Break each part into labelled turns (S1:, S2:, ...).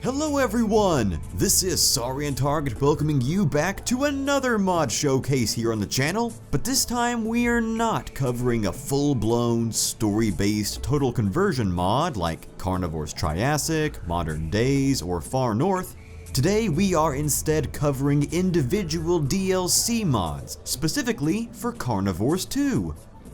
S1: Hello everyone, this is Sorry and Target welcoming you back to another mod showcase here on the channel, but this time we are not covering a full-blown, story-based total conversion mod like Carnivores Triassic, Modern Days, or Far North. Today we are instead covering individual DLC mods, specifically for Carnivores 2.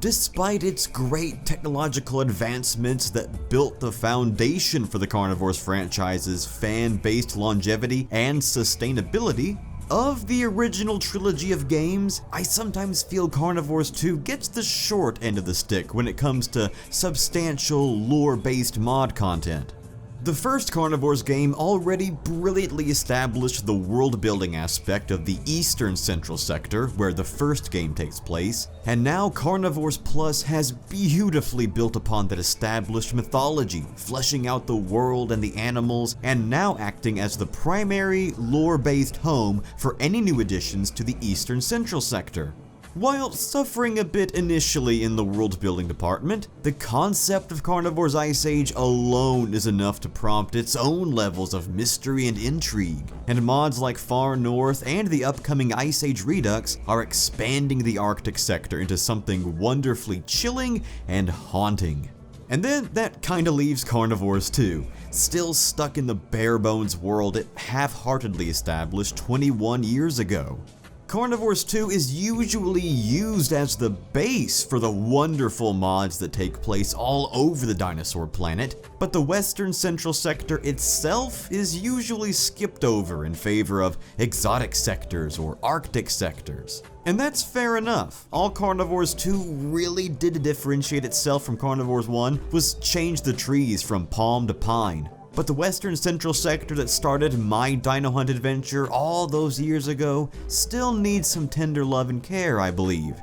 S1: Despite its great technological advancements that built the foundation for the Carnivores franchise's fan-based longevity and sustainability, of the original trilogy of games, I sometimes feel Carnivores 2 gets the short end of the stick when it comes to substantial lore-based mod content. The first Carnivores game already brilliantly established the world-building aspect of the eastern central sector, where the first game takes place, and now Carnivores Plus has beautifully built upon that established mythology, fleshing out the world and the animals, and now acting as the primary lore-based home for any new additions to the eastern central sector. While suffering a bit initially in the world-building department, the concept of Carnivores Ice Age alone is enough to prompt its own levels of mystery and intrigue, and mods like Far North and the upcoming Ice Age Redux are expanding the Arctic sector into something wonderfully chilling and haunting. And then that kinda leaves Carnivores 2, still stuck in the bare-bones world it half-heartedly established 21 years ago. Carnivores 2 is usually used as the base for the wonderful mods that take place all over the dinosaur planet, but the western central sector itself is usually skipped over in favor of exotic sectors or arctic sectors. And that's fair enough. All Carnivores 2 really did to differentiate itself from Carnivores 1 was change the trees from palm to pine. But the western central sector that started my Dino Hunt adventure all those years ago still needs some tender love and care, I believe.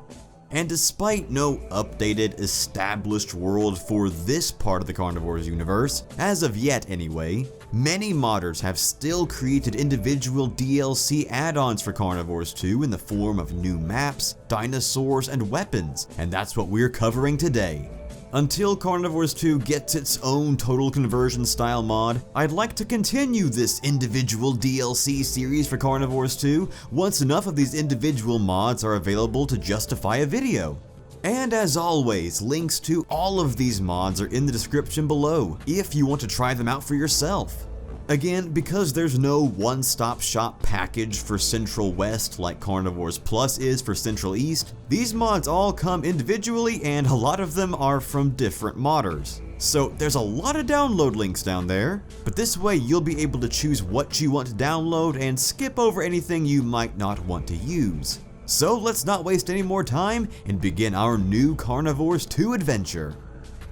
S1: And despite no updated, established world for this part of the Carnivores universe, as of yet anyway, many modders have still created individual DLC add-ons for Carnivores 2 in the form of new maps, dinosaurs, and weapons, and that's what we're covering today. Until Carnivores 2 gets its own total conversion style mod, I'd like to continue this individual DLC series for Carnivores 2 once enough of these individual mods are available to justify a video. And as always, links to all of these mods are in the description below if you want to try them out for yourself. Again, because there's no one-stop shop package for Central West like Carnivores Plus is for Central East, these mods all come individually and a lot of them are from different modders. So there's a lot of download links down there, but this way you'll be able to choose what you want to download and skip over anything you might not want to use. So let's not waste any more time and begin our new Carnivores 2 adventure.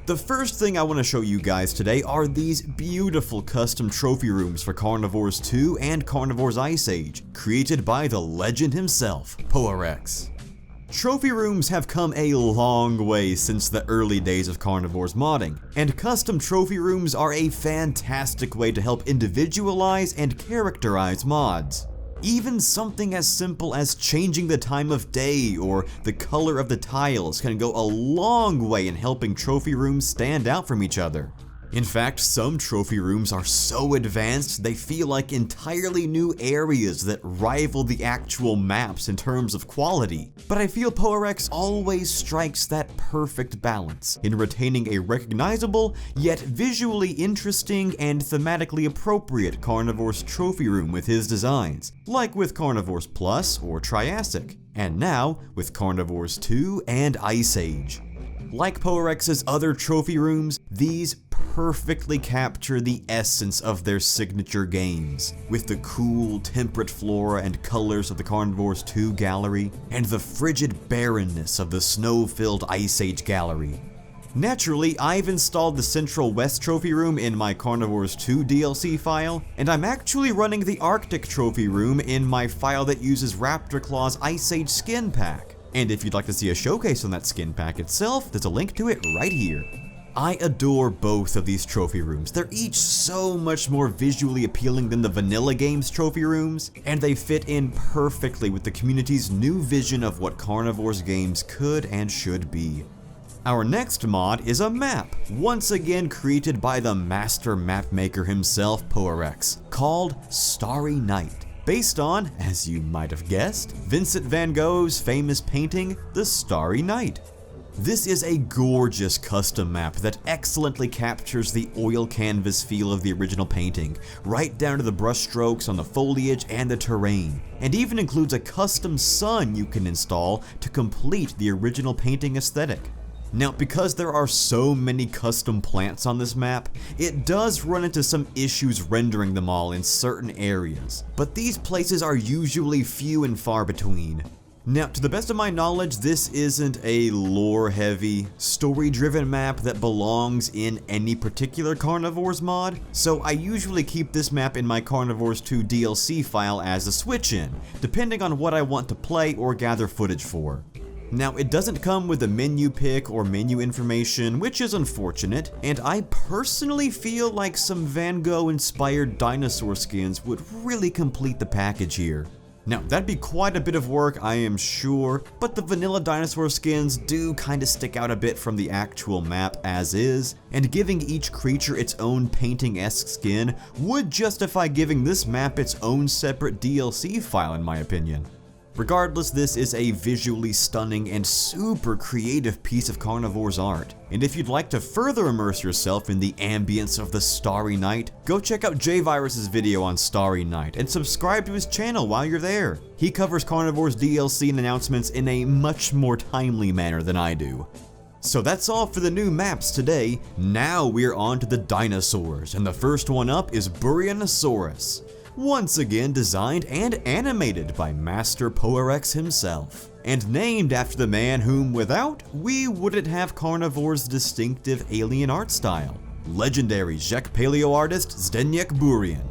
S1: The first thing I want to show you guys today are these beautiful custom trophy rooms for Carnivores 2 and Carnivores Ice Age, created by the legend himself, Poarex. Trophy rooms have come a long way since the early days of Carnivores modding, and custom trophy rooms are a fantastic way to help individualize and characterize mods. Even something as simple as changing the time of day or the color of the tiles can go a long way in helping trophy rooms stand out from each other. In fact, some trophy rooms are so advanced they feel like entirely new areas that rival the actual maps in terms of quality. But I feel Poarex always strikes that perfect balance in retaining a recognizable, yet visually interesting and thematically appropriate Carnivores trophy room with his designs, like with Carnivores Plus or Triassic, and now with Carnivores 2 and Ice Age. Like Poarex's other trophy rooms, these perfectly capture the essence of their signature games, with the cool, temperate flora and colors of the Carnivores 2 gallery, and the frigid barrenness of the snow-filled Ice Age gallery. Naturally, I've installed the Central West trophy room in my Carnivores 2 DLC file, and I'm actually running the Arctic trophy room in my file that uses Raptor Claw's Ice Age skin pack. And if you'd like to see a showcase on that skin pack itself, there's a link to it right here. I adore both of these trophy rooms. They're each so much more visually appealing than the vanilla games trophy rooms, and they fit in perfectly with the community's new vision of what Carnivores games could and should be. Our next mod is a map, once again created by the master map maker himself, Poerex, called Starry Night, based on, as you might have guessed, Vincent van Gogh's famous painting, The Starry Night. This is a gorgeous custom map that excellently captures the oil canvas feel of the original painting, right down to the brush strokes on the foliage and the terrain, and even includes a custom sun you can install to complete the original painting aesthetic. Now, because there are so many custom plants on this map, it does run into some issues rendering them all in certain areas, but these places are usually few and far between. Now, to the best of my knowledge, this isn't a lore-heavy, story-driven map that belongs in any particular Carnivores mod, so I usually keep this map in my Carnivores 2 DLC file as a switch-in, depending on what I want to play or gather footage for. Now, it doesn't come with a menu pick or menu information, which is unfortunate, and I personally feel like some Van Gogh-inspired dinosaur skins would really complete the package here. Now, that'd be quite a bit of work, I am sure, but the vanilla dinosaur skins do kinda stick out a bit from the actual map as is, and giving each creature its own painting-esque skin would justify giving this map its own separate DLC file in my opinion. Regardless, this is a visually stunning and super creative piece of Carnivores art, and if you'd like to further immerse yourself in the ambience of the Starry Night, go check out J-Virus's video on Starry Night and subscribe to his channel while you're there. He covers Carnivores DLC and announcements in a much more timely manner than I do. So that's all for the new maps today. Now we're on to the dinosaurs, and the first one up is Burianosaurus. Once again designed and animated by Master Poerex himself, and named after the man whom without, we wouldn't have Carnivores' distinctive alien art style, legendary Czech paleo artist Zdeněk Burian.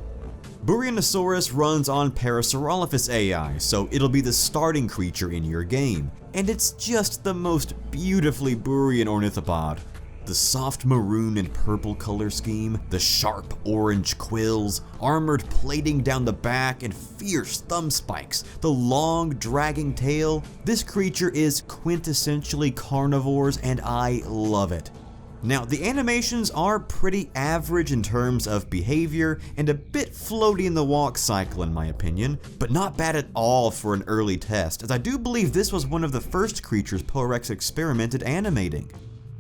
S1: Burianosaurus runs on Parasaurolophus AI, so it'll be the starting creature in your game, and it's just the most beautifully Burian ornithopod. The soft maroon and purple color scheme, the sharp orange quills, armored plating down the back, and fierce thumb spikes, the long dragging tail. This creature is quintessentially Carnivores and I love it. Now, the animations are pretty average in terms of behavior and a bit floaty in the walk cycle in my opinion, but not bad at all for an early test, as I do believe this was one of the first creatures Poerex experimented animating.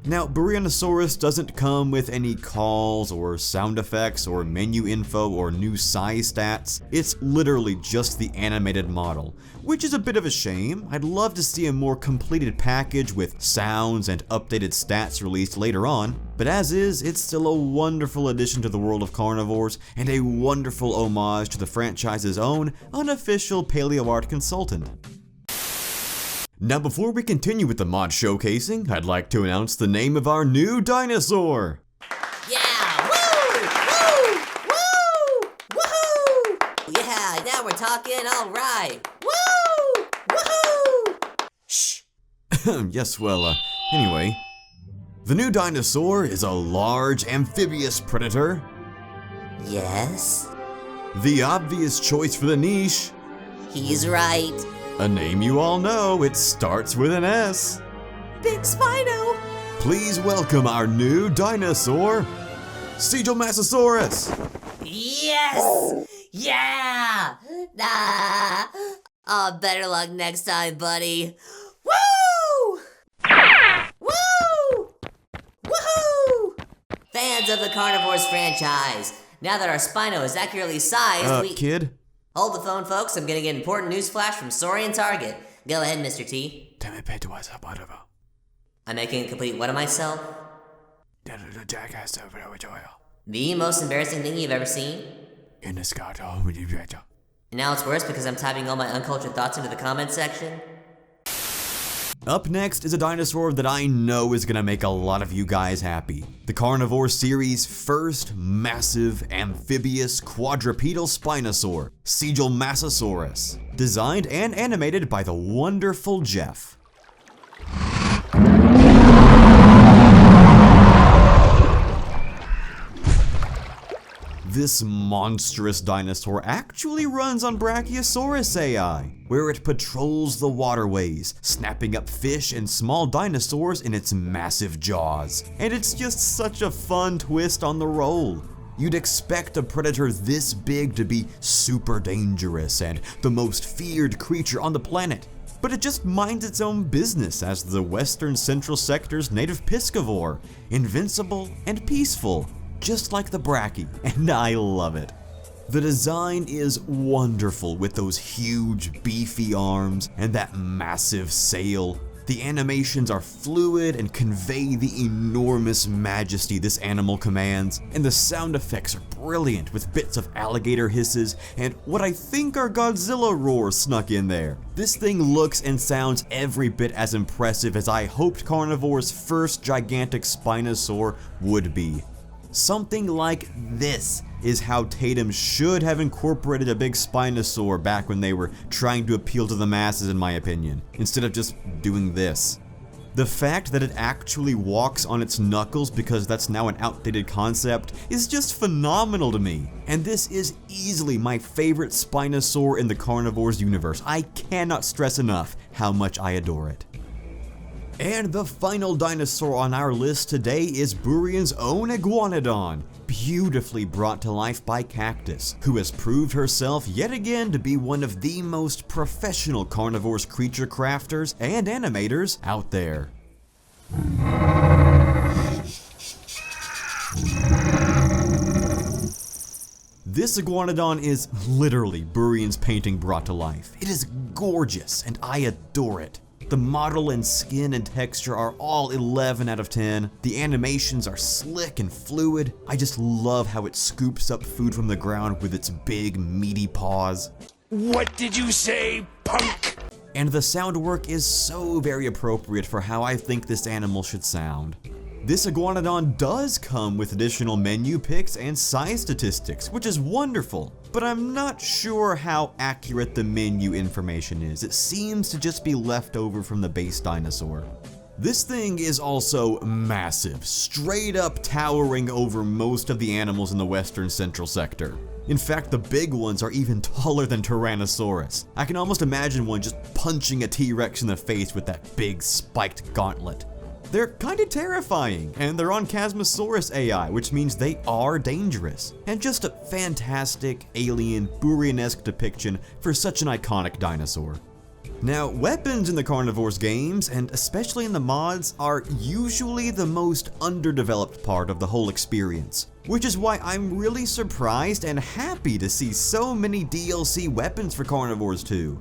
S1: Now, Burianosaurus doesn't come with any calls or sound effects or menu info or new size stats. It's literally just the animated model, which is a bit of a shame. I'd love to see a more completed package with sounds and updated stats released later on, but as is, it's still a wonderful addition to the world of Carnivores and a wonderful homage to the franchise's own unofficial paleo art consultant. Now, before we continue with the mod showcasing, I'd like to announce the name of our new dinosaur.
S2: Yeah! Woo! Woo! Woo! Woohoo! Yeah, now we're talking, alright! Woo! Woohoo! Shh!
S1: Yes, well, anyway. The new dinosaur is a large amphibious predator.
S2: Yes?
S1: The obvious choice for the niche.
S2: He's right.
S1: A name you all know, it starts with an S.
S2: Big Spino!
S1: Please welcome our new dinosaur, Sigilmassasaurus.
S2: Yes! Yeah! Nah! Oh, better luck next time, buddy. Woo! Woo! Woohoo! Fans of the Carnivores franchise, now that our Spino is accurately sized,
S1: kid?
S2: Hold the phone, folks. I'm gonna get an important news flash from Saurian Target. Go ahead, Mr. T. I'm making a complete what of myself? The most embarrassing thing you've ever seen? And now it's worse because I'm typing all my uncultured thoughts into the comments section?
S1: Up next is a dinosaur that I know is gonna make a lot of you guys happy. The Carnivore series' first massive amphibious quadrupedal Spinosaur, Sigilmassasaurus, designed and animated by the wonderful Jeff. This monstrous dinosaur actually runs on Brachiosaurus AI, where it patrols the waterways, snapping up fish and small dinosaurs in its massive jaws. And it's just such a fun twist on the roll. You'd expect a predator this big to be super dangerous and the most feared creature on the planet, but it just minds its own business as the Western Central Sector's native piscivore, invincible and peaceful, just like the Brachii, and I love it. The design is wonderful with those huge beefy arms and that massive sail. The animations are fluid and convey the enormous majesty this animal commands, and the sound effects are brilliant with bits of alligator hisses and what I think are Godzilla roars snuck in there. This thing looks and sounds every bit as impressive as I hoped Carnivores' first gigantic Spinosaur would be. Something like this is how Tatum should have incorporated a big Spinosaur back when they were trying to appeal to the masses, in my opinion, instead of just doing this. The fact that it actually walks on its knuckles because that's now an outdated concept is just phenomenal to me, and this is easily my favorite Spinosaur in the Carnivores universe. I cannot stress enough how much I adore it. And the final dinosaur on our list today is Burian's own Iguanodon, beautifully brought to life by Cactus, who has proved herself yet again to be one of the most professional Carnivores creature crafters and animators out there. This Iguanodon is literally Burian's painting brought to life. It is gorgeous and I adore it. The model and skin and texture are all 11 out of 10. The animations are slick and fluid. I just love how it scoops up food from the ground with its big, meaty paws.
S3: What did you say, punk?
S1: And the sound work is so very appropriate for how I think this animal should sound. This Iguanodon does come with additional menu picks and size statistics, which is wonderful, but I'm not sure how accurate the menu information is. It seems to just be left over from the base dinosaur. This thing is also massive, straight up towering over most of the animals in the Western Central Sector. In fact, the big ones are even taller than Tyrannosaurus. I can almost imagine one just punching a T-Rex in the face with that big spiked gauntlet. They're kinda terrifying, and they're on Chasmosaurus AI, which means they are dangerous. And just a fantastic, alien, Burian-esque depiction for such an iconic dinosaur. Now, weapons in the Carnivores games, and especially in the mods, are usually the most underdeveloped part of the whole experience, which is why I'm really surprised and happy to see so many DLC weapons for Carnivores 2.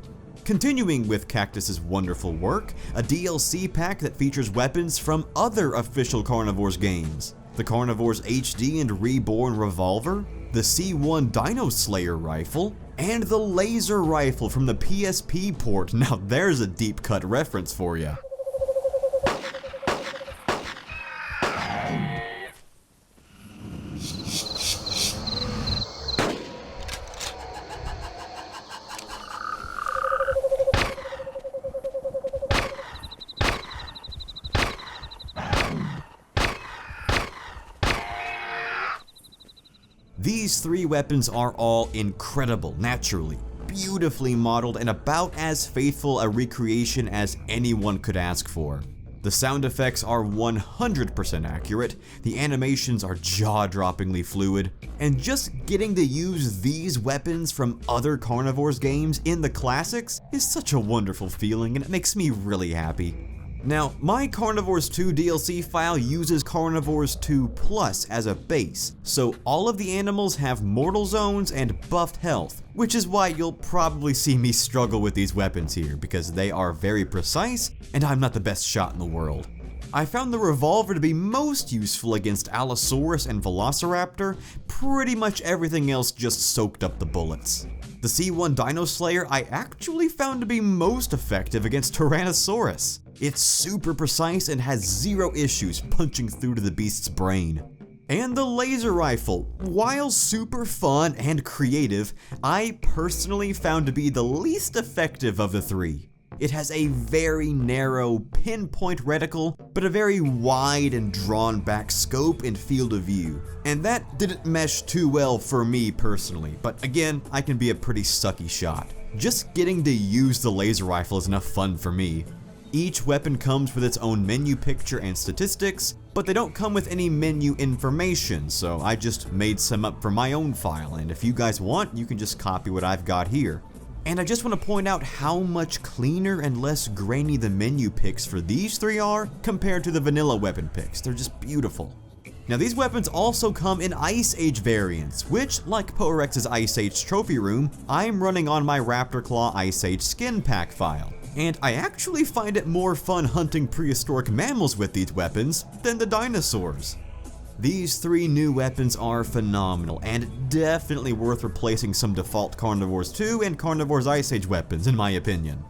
S1: Continuing with Cactus's wonderful work, a DLC pack that features weapons from other official Carnivores games. The Carnivores HD and Reborn revolver, the C1 Dino Slayer rifle, and the Lazer rifle from the PSP port. Now there's a deep cut reference for you. These three weapons are all incredible naturally, beautifully modeled, and about as faithful a recreation as anyone could ask for. The sound effects are 100% accurate, the animations are jaw-droppingly fluid, and just getting to use these weapons from other Carnivores games in the classics is such a wonderful feeling, and it makes me really happy. Now, my Carnivores 2 DLC file uses Carnivores 2 Plus as a base, so all of the animals have mortal zones and buffed health, which is why you'll probably see me struggle with these weapons here, because they are very precise, and I'm not the best shot in the world. I found the revolver to be most useful against Allosaurus and Velociraptor. Pretty much everything else just soaked up the bullets. The C1 Dino Slayer I actually found to be most effective against Tyrannosaurus. It's super precise and has zero issues punching through to the beast's brain. And the Lazer rifle, while super fun and creative, I personally found to be the least effective of the three. it has a very narrow pinpoint reticle, but a very wide and drawn back scope and field of view. And that didn't mesh too well for me personally, but again, I can be a pretty sucky shot. Just getting to use the laser rifle is enough fun for me. Each weapon comes with its own menu picture and statistics, but they don't come with any menu information, so I just made some up for my own file, and if you guys want, you can just copy what I've got here. And I just want to point out how much cleaner and less grainy the menu picks for these three are compared to the vanilla weapon picks. They're just beautiful. Now these weapons also come in Ice Age variants, which, like Poerex's Ice Age trophy room, I'm running on my Raptor Claw Ice Age skin pack file. And I actually find it more fun hunting prehistoric mammals with these weapons than the dinosaurs. These three new weapons are phenomenal and definitely worth replacing some default Carnivores 2 and Carnivores Ice Age weapons in my opinion.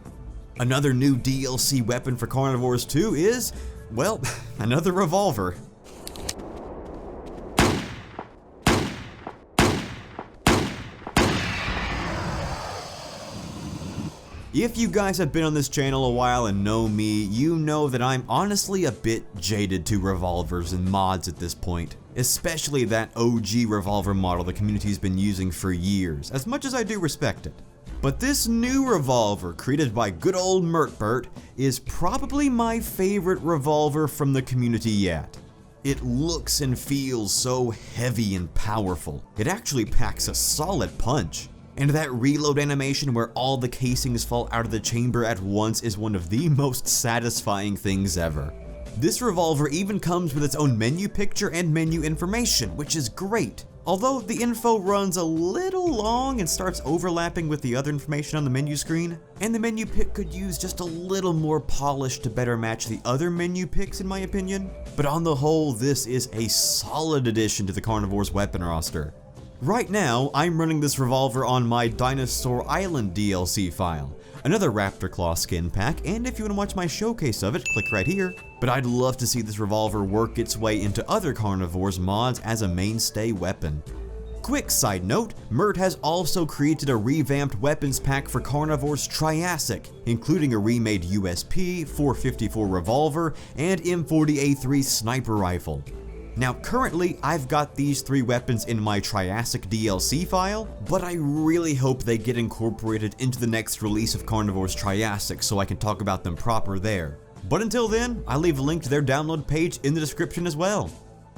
S1: Another new DLC weapon for Carnivores 2 is, well, another revolver. If you guys have been on this channel a while and know me, you know that I'm honestly a bit jaded to revolvers and mods at this point. Especially that OG revolver model the community's been using for years, as much as I do respect it. But this new revolver, created by good old Mertbert, is probably my favorite revolver from the community yet. It looks and feels so heavy and powerful. It actually packs a solid punch. And that reload animation where all the casings fall out of the chamber at once is one of the most satisfying things ever. This revolver even comes with its own menu picture and menu information, which is great. Although the info runs a little long and starts overlapping with the other information on the menu screen, and the menu pick could use just a little more polish to better match the other menu picks in my opinion. But on the whole, this is a solid addition to the Carnivores weapon roster. Right now, I'm running this revolver on my Dinosaur Island DLC file, another Raptor Claw skin pack, and if you want to watch my showcase of it, click right here. But I'd love to see this revolver work its way into other Carnivores mods as a mainstay weapon. Quick side note, Mert has also created a revamped weapons pack for Carnivores Triassic, including a remade USP, 454 revolver, and M40A3 sniper rifle. Now currently, I've got these three weapons in my Triassic DLC file, but I really hope they get incorporated into the next release of Carnivores Triassic so I can talk about them proper there. But until then, I'll leave a link to their download page in the description as well.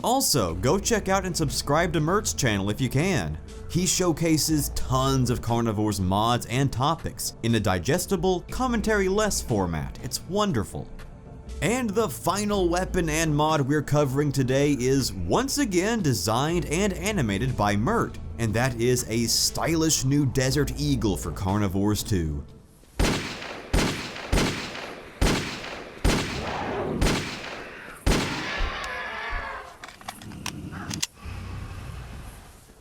S1: Also, go check out and subscribe to Mert's channel if you can. He showcases tons of Carnivores mods and topics in a digestible, commentary-less format. It's wonderful. And the final weapon and mod we're covering today is once again designed and animated by Mert, and that is a stylish new Desert Eagle for Carnivores 2.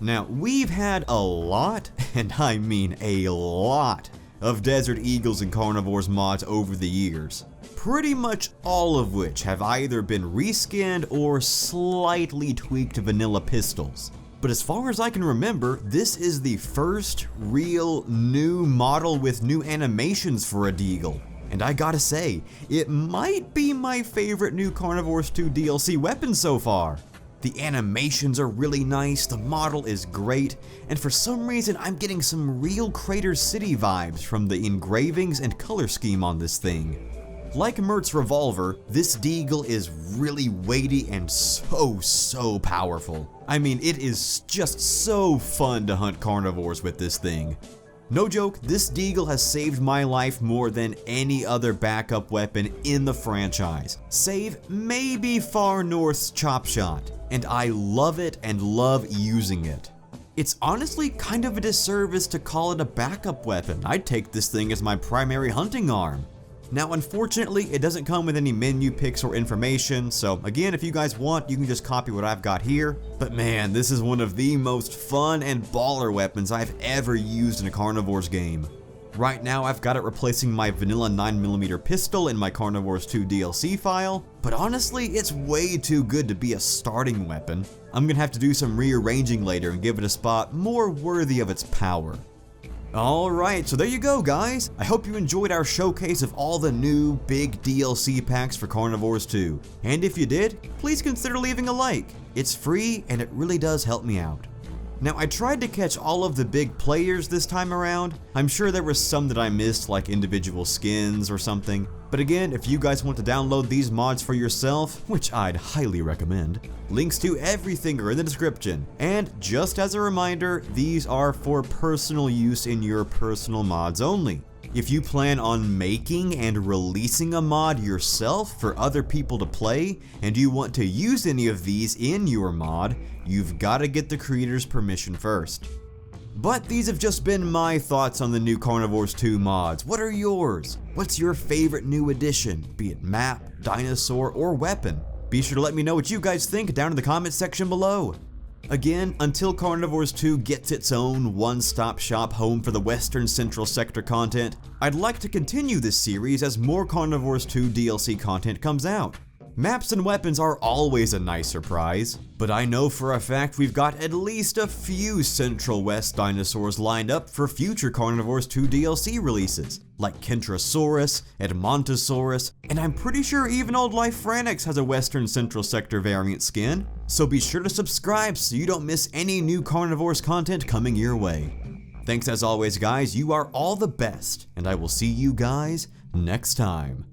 S1: Now, we've had a lot, and I mean a lot, of Desert Eagles and Carnivores mods over the years. Pretty much all of which have either been reskinned or slightly tweaked vanilla pistols. But as far as I can remember, this is the first real new model with new animations for a Deagle. And I gotta say, it might be my favorite new Carnivores 2 DLC weapon so far. The animations are really nice, the model is great, and for some reason I'm getting some real Crater City vibes from the engravings and color scheme on this thing. Like Mert's revolver, this Deagle is really weighty and so powerful. I mean, it is just so fun to hunt carnivores with this thing. No joke, this Deagle has saved my life more than any other backup weapon in the franchise, save maybe Far North's Chop Shot, and I love it and love using it. It's honestly kind of a disservice to call it a backup weapon. I'd take this thing as my primary hunting arm. Now unfortunately, it doesn't come with any menu picks or information, so again, if you guys want, you can just copy what I've got here. But man, this is one of the most fun and baller weapons I've ever used in a Carnivores game. Right now, I've got it replacing my vanilla 9mm pistol in my Carnivores 2 DLC file, but honestly, it's way too good to be a starting weapon. I'm gonna have to do some rearranging later and give it a spot more worthy of its power. Alright, so there you go guys. I hope you enjoyed our showcase of all the new big DLC packs for Carnivores 2. And if you did, please consider leaving a like. It's free and it really does help me out. Now I tried to catch all of the big players this time around. I'm sure there was some that I missed, like individual skins or something. But again, if you guys want to download these mods for yourself, which I'd highly recommend, links to everything are in the description. And just as a reminder, these are for personal use in your personal mods only. If you plan on making and releasing a mod yourself for other people to play, and you want to use any of these in your mod, you've got to get the creator's permission first. But these have just been my thoughts on the new Carnivores 2 mods. What are yours? What's your favorite new addition, be it map, dinosaur, or weapon? Be sure to let me know what you guys think down in the comments section below. Again, until Carnivores 2 gets its own one-stop shop home for the Western Central Sector content, I'd like to continue this series as more Carnivores 2 DLC content comes out. Maps and weapons are always a nice surprise, but I know for a fact we've got at least a few Central West dinosaurs lined up for future Carnivores 2 DLC releases, like Kentrosaurus, Edmontosaurus, and I'm pretty sure even Old Life Franix has a Western Central Sector variant skin, so be sure to subscribe so you don't miss any new Carnivores content coming your way. Thanks as always guys, you are all the best, and I will see you guys next time.